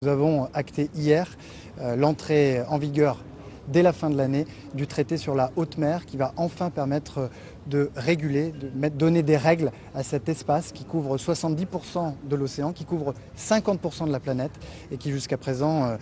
Nous avons acté hier l'entrée en vigueur dès la fin de l'année du traité sur la haute mer qui va enfin permettre de réguler, donner des règles à cet espace qui couvre 70% de l'océan, qui couvre 50% de la planète et qui jusqu'à présent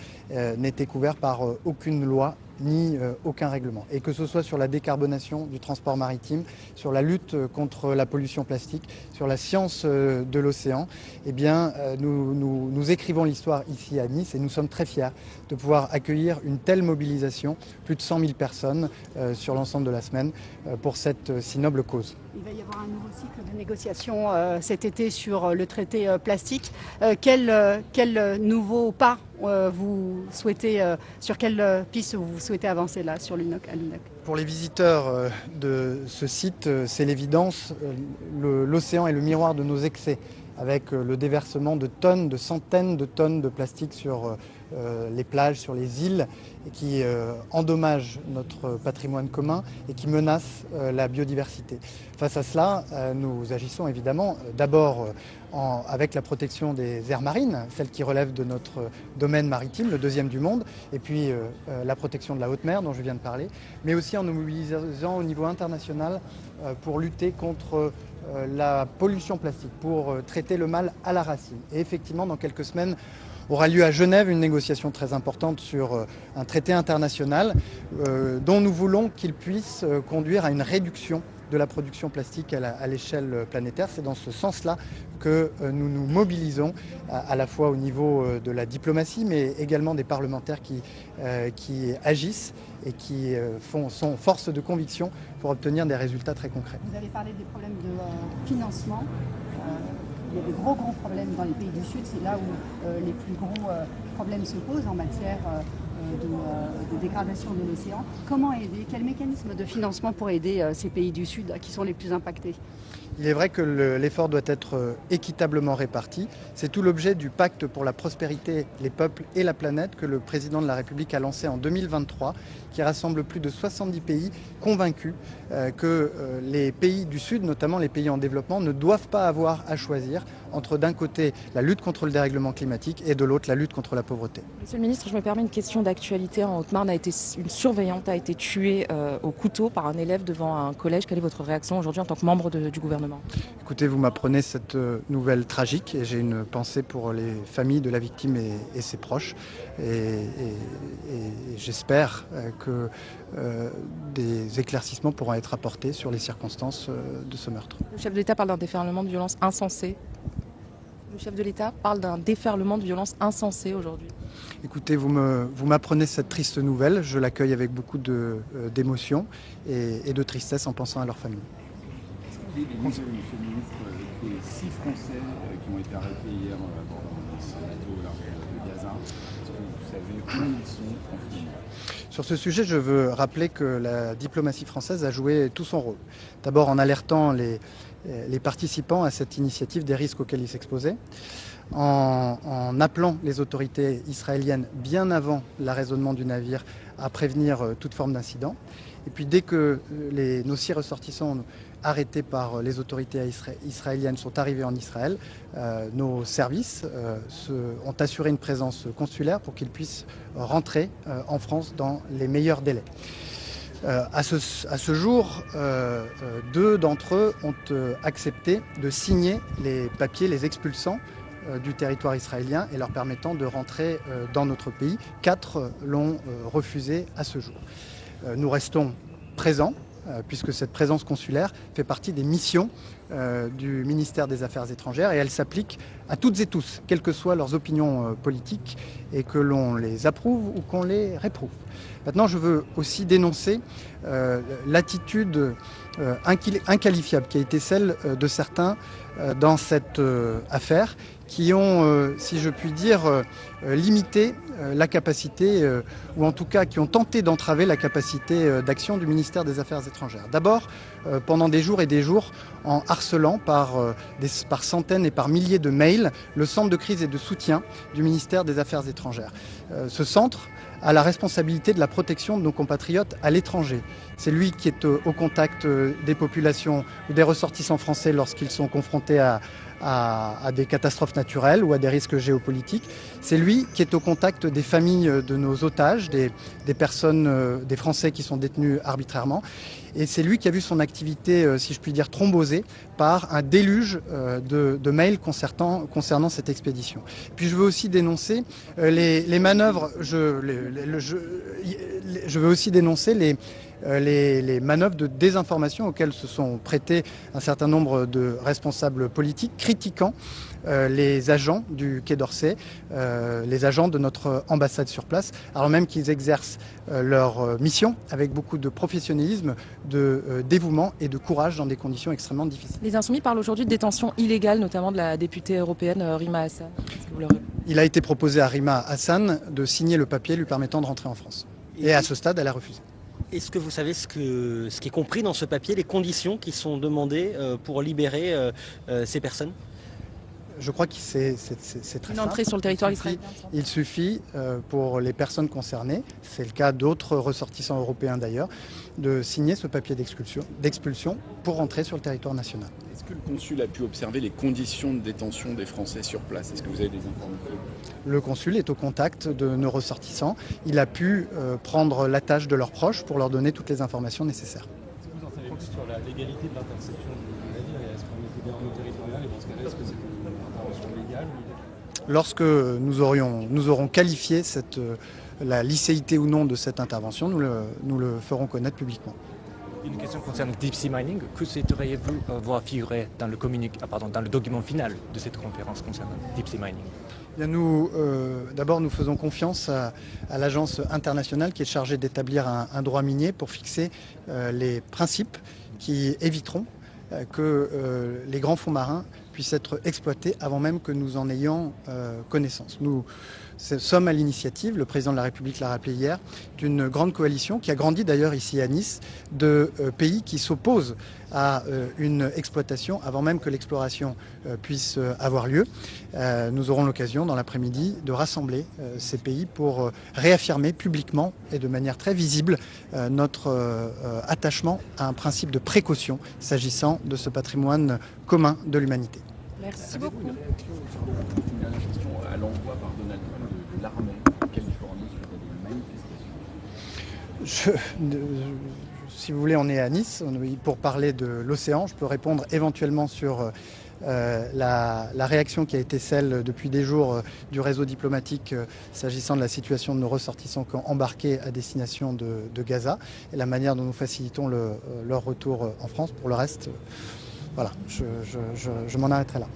n'était couvert par aucune loi ni aucun règlement. Et que ce soit sur la décarbonation du transport maritime, sur la lutte contre la pollution plastique, sur la science de l'océan, eh bien, nous écrivons l'histoire ici à Nice et nous sommes très fiers de pouvoir accueillir une telle mobilisation, plus de 100 000 personnes sur l'ensemble de la semaine pour cette si noble cause. Il va y avoir un nouveau cycle de négociations cet été sur le traité plastique. Quel nouveau pas vous souhaitez, sur quelle piste vous souhaitez avancer là sur l'UNOC à l'UNOC? Pour les visiteurs de ce site, c'est l'évidence, l'océan est le miroir de nos excès, avec le déversement de tonnes, de centaines de tonnes de plastique sur les plages, sur les îles, et qui endommagent notre patrimoine commun et qui menacent la biodiversité. Face à cela, nous agissons évidemment d'abord avec la protection des aires marines, celles qui relèvent de notre domaine maritime, le deuxième du monde, et puis la protection de la haute mer dont je viens de parler, mais aussi en nous mobilisant au niveau international pour lutter contre la pollution plastique, pour traiter le mal à la racine. Et effectivement, dans quelques semaines, aura lieu à Genève une négociation très importante sur un traité international dont nous voulons qu'il puisse conduire à une réduction de la production plastique à l'échelle planétaire. C'est dans ce sens-là que nous nous mobilisons à la fois au niveau de la diplomatie, mais également des parlementaires qui agissent et qui sont force de conviction pour obtenir des résultats très concrets. Vous avez parlé des problèmes de financement. Il y a des gros problèmes dans les pays du Sud, c'est là où les plus gros problèmes se posent en matière de dégradation de l'océan. Comment aider? Quel mécanisme de financement pour aider ces pays du Sud qui sont les plus impactés? Il est vrai que l'effort doit être équitablement réparti. C'est tout l'objet du pacte pour la prospérité, les peuples et la planète que le président de la République a lancé en 2023, qui rassemble plus de 70 pays convaincus que les pays du Sud, notamment les pays en développement, ne doivent pas avoir à choisir entre d'un côté la lutte contre le dérèglement climatique et de l'autre la lutte contre la pauvreté. Monsieur le ministre, je me permets une question d'actualité. En Haute-Marne, une surveillante a été tuée au couteau par un élève devant un collège. Quelle est votre réaction aujourd'hui en tant que membre du gouvernement? Écoutez, vous m'apprenez cette nouvelle tragique et j'ai une pensée pour les familles de la victime et ses proches. Et j'espère que des éclaircissements pourront être apportés sur les circonstances de ce meurtre. Le chef de l'État parle d'un déferlement de violence insensé. Le chef de l'État parle d'un déferlement de violence insensé aujourd'hui. Écoutez, vous m'apprenez cette triste nouvelle. Je l'accueille avec beaucoup d'émotion et de tristesse en pensant à leur famille. Monsieur le ministre, les 6 Français qui ont été arrêtés hier dans ce bateau au large de Gaza, est-ce que vous savez où ils sont confinés? Sur ce sujet, je veux rappeler que la diplomatie française a joué tout son rôle. D'abord en alertant les participants à cette initiative des risques auxquels ils s'exposaient, en appelant les autorités israéliennes bien avant l'arraisonnement du navire à prévenir toute forme d'incident. Et puis dès que nos 6 ressortissants arrêtés par les autorités israéliennes sont arrivés en Israël, nos services ont assuré une présence consulaire pour qu'ils puissent rentrer en France dans les meilleurs délais. À ce jour, 2 d'entre eux ont accepté de signer les papiers les expulsant du territoire israélien et leur permettant de rentrer dans notre pays. 4 l'ont refusé à ce jour. Nous restons présents, puisque cette présence consulaire fait partie des missions du ministère des Affaires étrangères et elle s'applique à toutes et tous, quelles que soient leurs opinions politiques et que l'on les approuve ou qu'on les réprouve. Maintenant, je veux aussi dénoncer l'attitude inqualifiable qui a été celle de certains dans cette affaire qui ont, si je puis dire, limité la capacité, ou en tout cas qui ont tenté d'entraver la capacité d'action du ministère des Affaires étrangères. D'abord, pendant des jours et des jours, en harcelant par centaines et par milliers de mails le centre de crise et de soutien du ministère des Affaires étrangères. Ce centre a la responsabilité de la protection de nos compatriotes à l'étranger. C'est lui qui est au contact des populations ou des ressortissants français lorsqu'ils sont confrontés à à des catastrophes naturelles ou à des risques géopolitiques. C'est lui qui est au contact des familles de nos otages, des personnes, des Français qui sont détenus arbitrairement. Et c'est lui qui a vu son activité, si je puis dire, thrombosée par un déluge de mails concernant cette expédition. Puis je veux aussi dénoncer les manœuvres, je veux aussi dénoncer les manœuvres de désinformation auxquelles se sont prêtés un certain nombre de responsables politiques critiquant les agents du Quai d'Orsay, les agents de notre ambassade sur place, alors même qu'ils exercent leur mission avec beaucoup de professionnalisme, de dévouement et de courage dans des conditions extrêmement difficiles. Les Insoumis parlent aujourd'hui de détention illégale, notamment de la députée européenne Rima Hassan. Il a été proposé à Rima Hassan de signer le papier lui permettant de rentrer en France. Et à ce stade, elle a refusé. Est-ce que vous savez ce qui est compris dans ce papier, les conditions qui sont demandées pour libérer ces personnes ? Je crois que c'est très Une entrée simple. sur le territoire israélien. Il suffit pour les personnes concernées, c'est le cas d'autres ressortissants européens d'ailleurs, de signer ce papier d'expulsion pour rentrer sur le territoire national. Est-ce que le consul a pu observer les conditions de détention des Français sur place? Est-ce que vous avez des informations? Le consul est au contact de nos ressortissants. Il a pu prendre la tâche de leurs proches pour leur donner toutes les informations nécessaires. Est-ce que vous en savez plus sur la légalité de l'interception du navire et est-ce qu'on était bien en eau territoriale et dans ce cas-là, est-ce que c'est une intervention légale ou illégale? Lorsque nous aurons qualifié la licéité ou non de cette intervention, nous le ferons connaître publiquement. Une question concerne Deep Sea Mining. Que souhaiteriez-vous voir figurer dans le document final de cette conférence concernant Deep Sea Mining? Bien, d'abord, nous faisons confiance à l'agence internationale qui est chargée d'établir un droit minier pour fixer les principes qui éviteront que les grands fonds marins puissent être exploités avant même que nous en ayons connaissance. Nous sommes à l'initiative, le président de la République l'a rappelé hier, d'une grande coalition qui a grandi d'ailleurs ici à Nice, de pays qui s'opposent à une exploitation avant même que l'exploration puisse avoir lieu. Nous aurons l'occasion dans l'après-midi de rassembler ces pays pour réaffirmer publiquement et de manière très visible notre attachement à un principe de précaution s'agissant de ce patrimoine commun de l'humanité. Merci beaucoup. Une dernière question à l'envoi par Donald Trump de l'armée en Californie sur des manifestations. Si vous voulez, on est à Nice. Pour parler de l'océan, je peux répondre éventuellement sur la réaction qui a été celle depuis des jours du réseau diplomatique s'agissant de la situation de nos ressortissants embarqués à destination de Gaza et la manière dont nous facilitons leur retour en France. Pour le reste, voilà, je m'en arrêterai là.